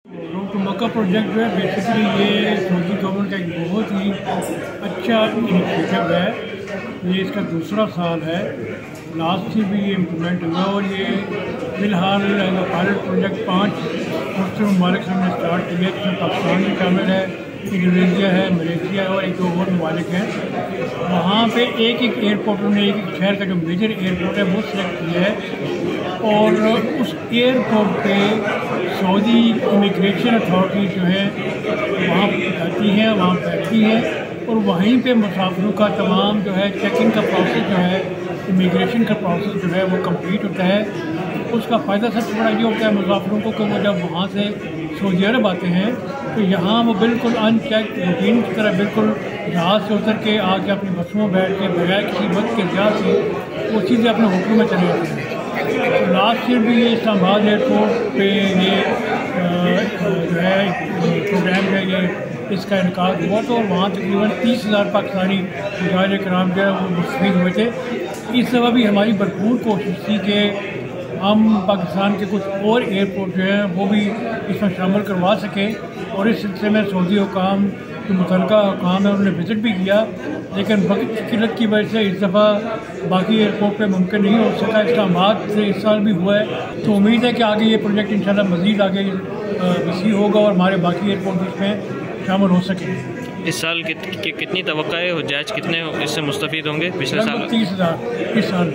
Road to Mecca project जो है basically ये सऊदी गवर्नमेंट का एक बहुत ही अच्छा इनिशिएटिव है। ये इसका दूसरा साल है। लास्ट ईयर भी ये इम्प्लीमेंट हुआ और ये फ़िलहाल पायलट प्रोजेक्ट 5 मुस्लिम ममालिक से हमने स्टार्ट किया, जिसमें पाकिस्तान भी शामिल है, इंडोनेशिया है, मलेशिया है और एक दो और ममालिक हैं। वहाँ पे एक एक एयरपोर्ट ने एक एक शहर का जो मेजर एयरपोर्ट है वो सिलेक्ट किया है और उस एयरपोर्ट पे सऊदी इमिग्रेशन अथॉरिटी जो है वहाँ जाती हैं, वहाँ बैठती हैं और वहीं पे मुसाफिरों का तमाम जो है चेकिंग का प्रोसेस जो है, इमिग्रेशन का प्रोसेस जो है वो कंप्लीट होता है। उसका फ़ायदा सबसे बड़ा ये होता है मुसाफिरों को कि वो जब वहाँ से सऊदी अरब आते हैं तो यहाँ वो बिल्कुल अनचेक रूटीन की तरह बिल्कुल जहाज़ से उतर के आके अपनी बसों में बैठ के बगैर किसी वक्त के एहतियात से वो चीज़ें अपने होटलों में चले जाते हैं। तो लास्ट ईयर भी ये इस्लामाबाद एयरपोर्ट पे ये जो है प्रोग्राम है, ये इसका इनकाद हुआ तो वहाँ तकरीबन 30,000 पाकिस्तानी मुजाहिर कराम जो है वो मुस्तफ़ीद हुए थे। इस दफ़ा भी हमारी भरपूर कोशिश थी कि हम पाकिस्तान के कुछ और एयरपोर्ट जो हैं वो भी इसमें शामिल करवा सकें और इस सिलसिले में सऊदी हुकाम जो मुतल्लिका हुकाम है उन्होंने विज़िट भी किया, लेकिन वक्त की किल्लत की वजह से इस दफ़ा बाकी एयरपोर्ट पे मुमकिन नहीं हो सका। इस्लामाबाद से इस साल भी हुआ है, तो उम्मीद है कि आगे ये प्रोजेक्ट इंशाल्लाह मज़ीद आगे वसी होगा और हमारे बाकी एयरपोर्ट इसमें शामिल हो सकें। इस साल कितनी तवक्का है, हुज्जाज कितने इससे मुस्तफ़ीद होंगे? पिछले साल 30,000 इस साल।